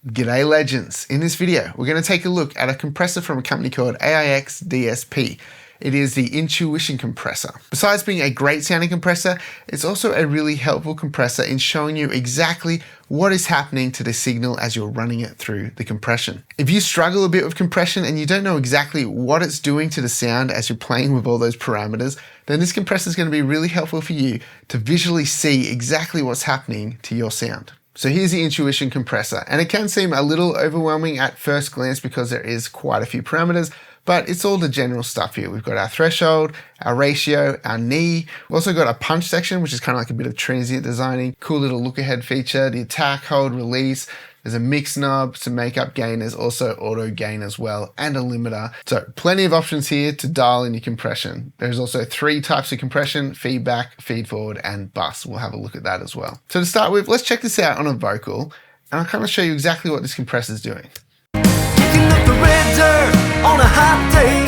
G'day legends. In this video, we're going to take a look at a compressor from a company called AIXDSP. It is the Intuition Compressor. Besides being a great sounding compressor, it's also a really helpful compressor in showing you exactly what is happening to the signal as you're running it through the compression. If you struggle a bit with compression and you don't know exactly what it's doing to the sound as you're playing with all those parameters, then this compressor is going to be really helpful for you to visually see exactly what's happening to your sound. So here's the Intuition Compressor, and it can seem a little overwhelming at first glance because there is quite a few parameters, but it's all the general stuff here. We've got our threshold, our ratio, our knee. We've also got a punch section, which is kind of like a bit of transient designing. Cool little look ahead feature, the attack, hold, release. There's a mix knob, some makeup gain. There's also auto gain as well, and a limiter. So plenty of options here to dial in your compression. There's also 3 types of compression: feedback, feed forward, and bus. We'll have a look at that as well. So to start with, let's check this out on a vocal, and I'll kind of show you exactly what this compressor is doing. Picking up the red dirt on a hot day,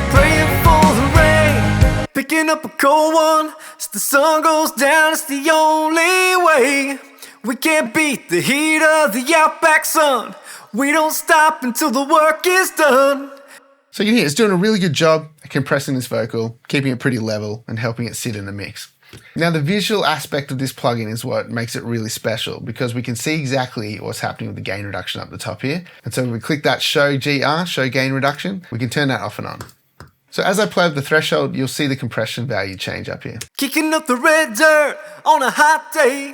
praying for the rain. Picking up a cold one as the sun goes down, it's the only way. We can't beat the heat of the outback sun. We don't stop until the work is done. So you can hear it's doing a really good job at compressing this vocal, keeping it pretty level and helping it sit in the mix. Now the visual aspect of this plugin is what makes it really special, because we can see exactly what's happening with the gain reduction up the top here. And so if we click that show GR, show gain reduction, we can turn that off and on. So as I play with the threshold, you'll see the compression value change up here. Kicking up the red dirt on a hot day,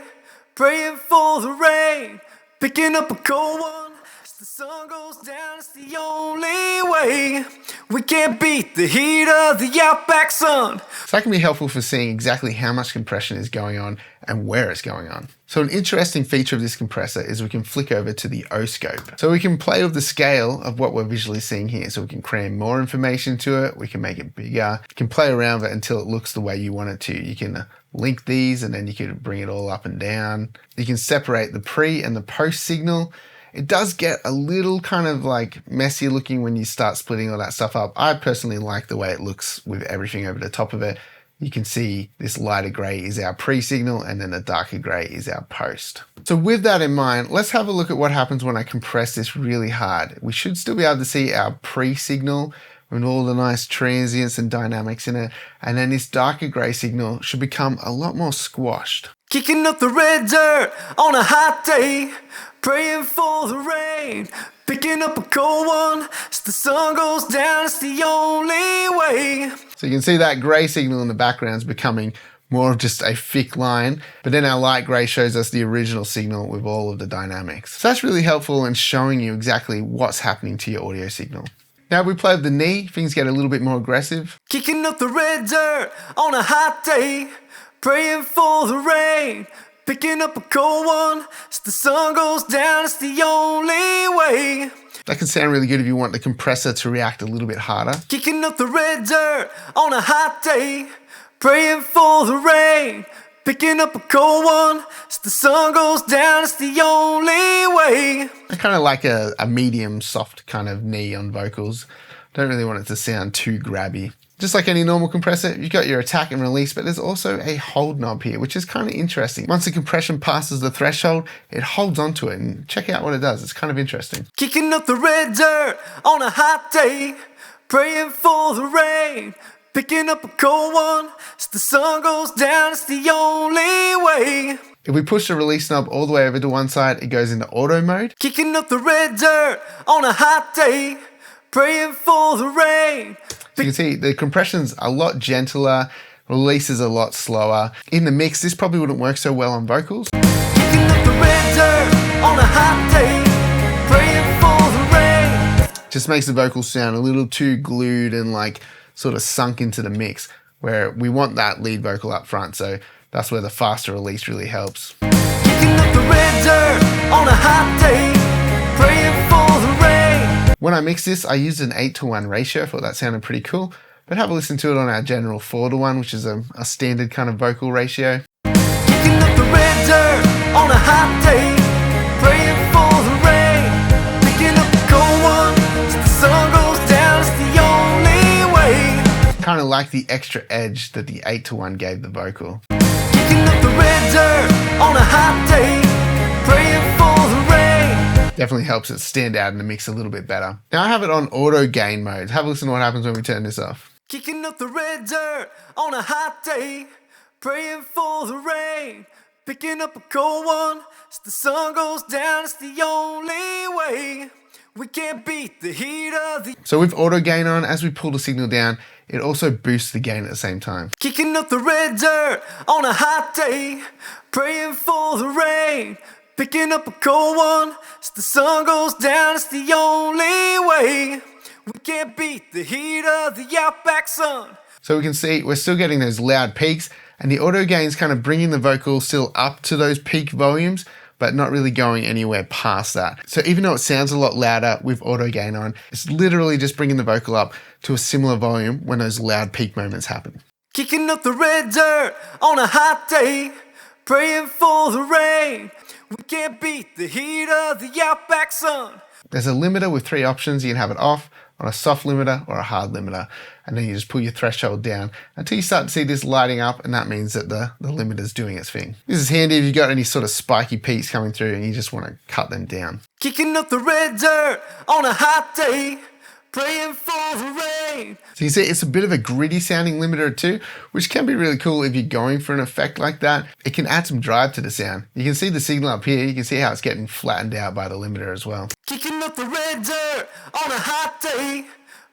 praying for the rain. Picking up a cold one as the sun goes down, it's the only way. We can't beat the heat of the outback sun. So that can be helpful for seeing exactly how much compression is going on and where it's going on. So an interesting feature of this compressor is we can flick over to the O-scope. So we can play with the scale of what we're visually seeing here. So we can cram more information to it, we can make it bigger, you can play around with it until it looks the way you want it to. You can link these and then you can bring it all up and down. You can separate the pre and the post signal. It does get a little kind of like messy looking when you start splitting all that stuff up. I personally like the way it looks with everything over the top of it. You can see this lighter gray is our pre-signal and then the darker gray is our post. So with that in mind, let's have a look at what happens when I compress this really hard. We should still be able to see our pre-signal with all the nice transients and dynamics in it. And then this darker gray signal should become a lot more squashed. Kicking up the red dirt on a hot day, praying for the rain. Picking up a cold one as the sun goes down, it's the only way. So you can see that gray signal in the background is becoming more of just a thick line, but then our light gray shows us the original signal with all of the dynamics. So that's really helpful in showing you exactly what's happening to your audio signal. Now if we play with the knee, things get a little bit more aggressive. Kicking up the red dirt on a hot day, praying for the rain. Picking up a cold one as the sun goes down, it's the only way. That can sound really good if you want the compressor to react a little bit harder. Kicking up the red dirt on a hot day, praying for the rain. Picking up a cold one as the sun goes down, it's the only way. I kind of like a medium soft kind of knee on vocals. Don't really want it to sound too grabby. Just like any normal compressor, you've got your attack and release, but there's also a hold knob here, which is kind of interesting. Once the compression passes the threshold, it holds onto it, and check out what it does. It's kind of interesting. Kicking up the red dirt on a hot day, praying for the rain. Picking up a cold one as the sun goes down, it's the only way. If we push the release knob all the way over to one side, it goes into auto mode. Kicking up the red dirt on a hot day, praying for the rain. So you can see the compression's a lot gentler, release is a lot slower. In the mix, this probably wouldn't work so well on vocals. Kicking up the red dirt on a hot day, praying for the rain. Just makes the vocals sound a little too glued and like sort of sunk into the mix, where we want that lead vocal up front. So that's where the faster release really helps. Kicking up the red dirt on a hot day, praying for the rain. When I mixed this, I used an 8:1 ratio. I thought that sounded pretty cool. But have a listen to it on our general 4:1, which is a standard kind of vocal ratio. Kicking up the red dirt on a hot day, praying for the rain. Picking up a cold one as the sun goes down, it's the only way. Kind of like the extra edge that the 8:1 gave the vocal. Kicking up the red dirt on a hot day, praying for the rain. Definitely helps it stand out in the mix a little bit better. Now I have it on auto gain mode. Have a listen to what happens when we turn this off. Kicking up the red dirt on a hot day, praying for the rain, picking up a cold one as the sun goes down. It's the only way. We can't beat the heat of the... So with auto gain on, as we pull the signal down, it also boosts the gain at the same time. Kicking up the red dirt on a hot day, praying for the rain, picking up a cold one as the sun goes down. It's the only way. We can't beat the heat of the outback sun. So we can see we're still getting those loud peaks, and the auto gain is kind of bringing the vocal still up to those peak volumes, but not really going anywhere past that. So even though it sounds a lot louder with auto gain on, it's literally just bringing the vocal up to a similar volume when those loud peak moments happen. Kicking up the red dirt on a hot day, praying for the rain. We can't beat the heat of the outback sun. There's a limiter with 3 options. You can have it off, on a soft limiter or a hard limiter, and then you just pull your threshold down until you start to see this lighting up, and that means that the limiter's doing its thing. This is handy if you've got any sort of spiky peaks coming through and you just want to cut them down. Kicking up the red dirt on a hot day, praying for the rain. So you see it's a bit of a gritty sounding limiter too, which can be really cool if you're going for an effect like that. It can add some drive to the sound. You can see the signal up here. You can see how it's getting flattened out by the limiter as well. Kicking up the red dirt on a hot day,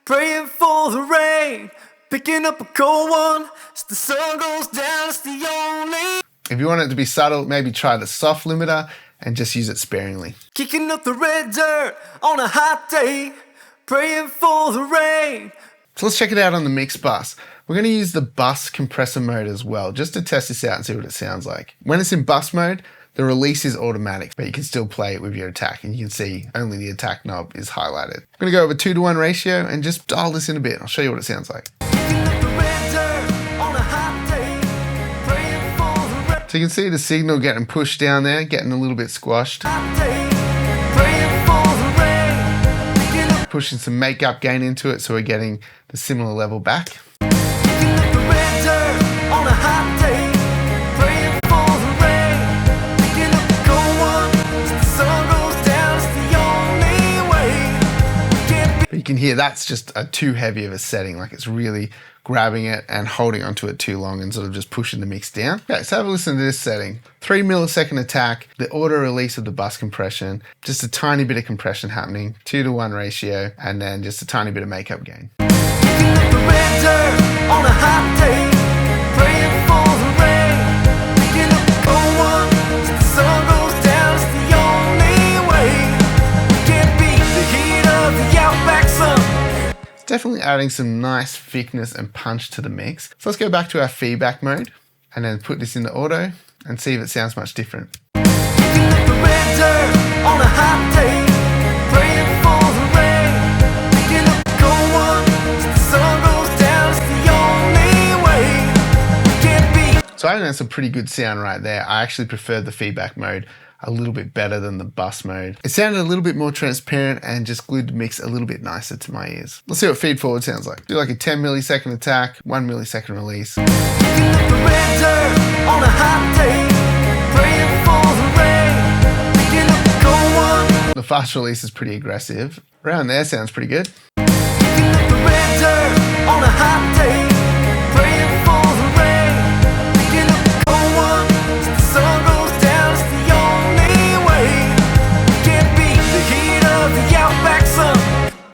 praying for the rain, picking up a cold one as the sun goes down. It's the only... If you want it to be subtle, maybe try the soft limiter and just use it sparingly. Kicking up the red dirt on a hot day, praying for the rain. So let's check it out on the mix bus. We're going to use the bus compressor mode as well, just to test this out and see what it sounds like. When it's in bus mode, the release is automatic, but you can still play it with your attack, and you can see only the attack knob is highlighted. I'm going to go over 2:1 ratio and just dial this in a bit. I'll show you what it sounds like. So you can see the signal getting pushed down there, getting a little bit squashed. Pushing some makeup gain into it, so we're getting the similar level back. But you can hear that's just a too heavy of a setting, like it's really grabbing it and holding onto it too long and sort of just pushing the mix down. Okay, so have a listen to this setting. 3 millisecond attack, the auto release of the bus compression, just a tiny bit of compression happening, 2:1 ratio, and then just a tiny bit of makeup gain. Definitely adding some nice thickness and punch to the mix. So let's go back to our feedback mode and then put this into auto and see if it sounds much different. So I think that's a pretty good sound right there. I actually prefer the feedback mode a little bit better than the bus mode. It sounded a little bit more transparent and just glued the mix a little bit nicer to my ears. Let's see what feed forward sounds like. Do like a 10 millisecond attack, 1 millisecond release. The fast release is pretty aggressive. Around there sounds pretty good.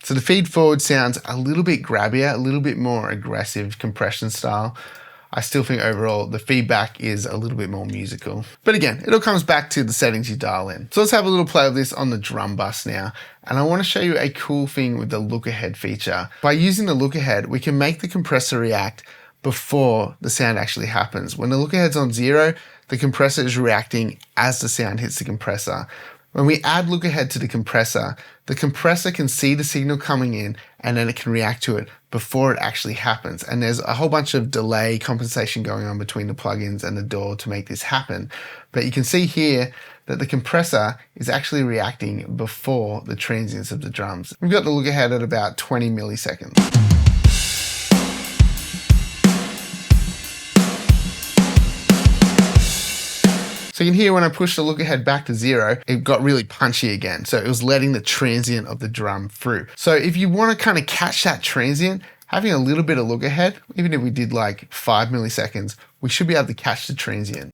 So the feed forward sounds a little bit grabbier, a little bit more aggressive compression style. I still think overall the feedback is a little bit more musical. But again, it all comes back to the settings you dial in. So let's have a little play of this on the drum bus now. And I want to show you a cool thing with the look ahead feature. By using the look ahead, we can make the compressor react before the sound actually happens. When the look ahead's on 0, the compressor is reacting as the sound hits the compressor. When we add look ahead to the compressor can see the signal coming in and then it can react to it before it actually happens. And there's a whole bunch of delay compensation going on between the plugins and the DAW to make this happen. But you can see here that the compressor is actually reacting before the transients of the drums. We've got the look ahead at about 20 milliseconds. So you can hear when I pushed the look ahead back to 0, it got really punchy again. So it was letting the transient of the drum through. So if you want to kind of catch that transient, having a little bit of look ahead, even if we did like 5 milliseconds, we should be able to catch the transient.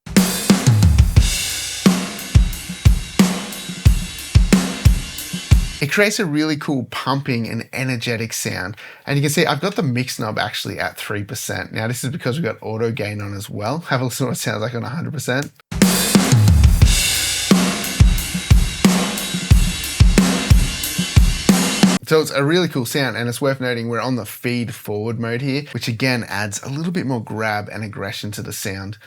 It creates a really cool pumping and energetic sound. And you can see I've got the mix knob actually at 3%. Now this is because we've got auto gain on as well. Have a listen to what it sounds like on 100%. So it's a really cool sound, and it's worth noting we're on the feed forward mode here, which again adds a little bit more grab and aggression to the sound.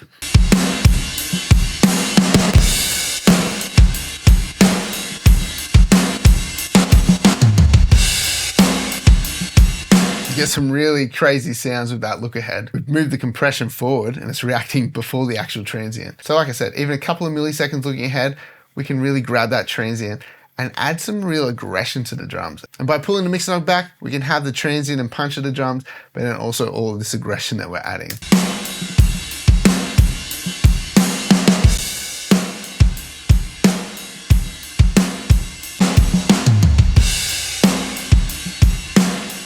You get some really crazy sounds with that look ahead. We've moved the compression forward and it's reacting before the actual transient. So like I said, even a couple of milliseconds looking ahead, we can really grab that transient and add some real aggression to the drums. And by pulling the mix knob back, we can have the transient and punch of the drums, but then also all of this aggression that we're adding.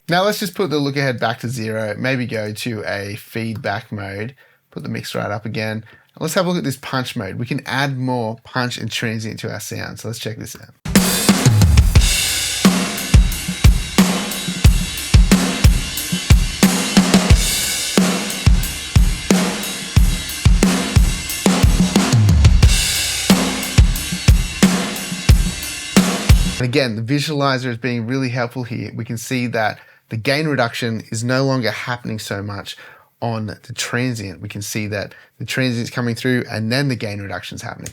Now let's just put the look ahead back to 0, maybe go to a feedback mode, put the mix right up again. And let's have a look at this punch mode. We can add more punch and transient to our sound. So let's check this out. And again, the visualizer is being really helpful here. We can see that the gain reduction is no longer happening so much on the transient. We can see that the transient is coming through and then the gain reduction is happening.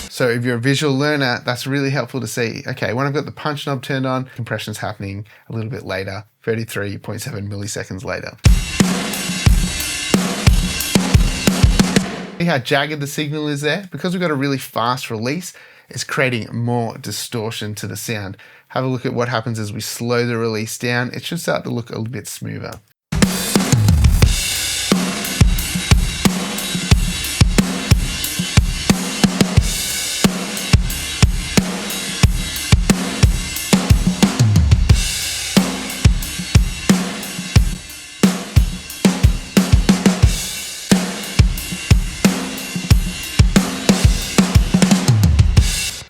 So if you're a visual learner, that's really helpful to see, okay, when I've got the punch knob turned on, compression's happening a little bit later, 33.7 milliseconds later. See how jagged the signal is there? Because we've got a really fast release, it's creating more distortion to the sound. Have a look at what happens as we slow the release down. It should start to look a little bit smoother.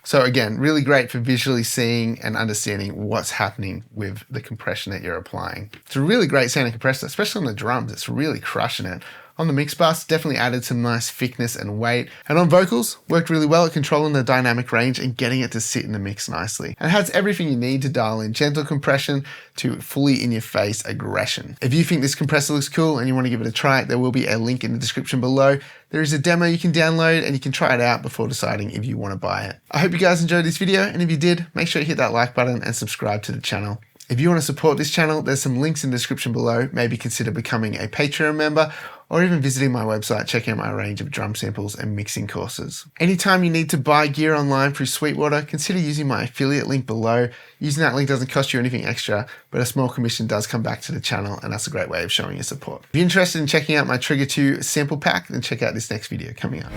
So again, really great for visually seeing and understanding what's happening with the compression that you're applying. It's a really great sounding compressor, especially on the drums. It's really crushing it. On the mix bus, definitely added some nice thickness and weight. And on vocals, worked really well at controlling the dynamic range and getting it to sit in the mix nicely. And it has everything you need to dial in gentle compression to fully in-your-face aggression. If you think this compressor looks cool and you want to give it a try, there will be a link in the description below. There is a demo you can download and you can try it out before deciding if you want to buy it. I hope you guys enjoyed this video, and if you did, make sure you hit that like button and subscribe to the channel. If you want to support this channel, there's some links in the description below. Maybe consider becoming a Patreon member or even visiting my website, checking out my range of drum samples and mixing courses. Anytime you need to buy gear online through Sweetwater, consider using my affiliate link below. Using that link doesn't cost you anything extra, but a small commission does come back to the channel, and that's a great way of showing your support. If you're interested in checking out my Trigger 2 sample pack, then check out this next video coming up.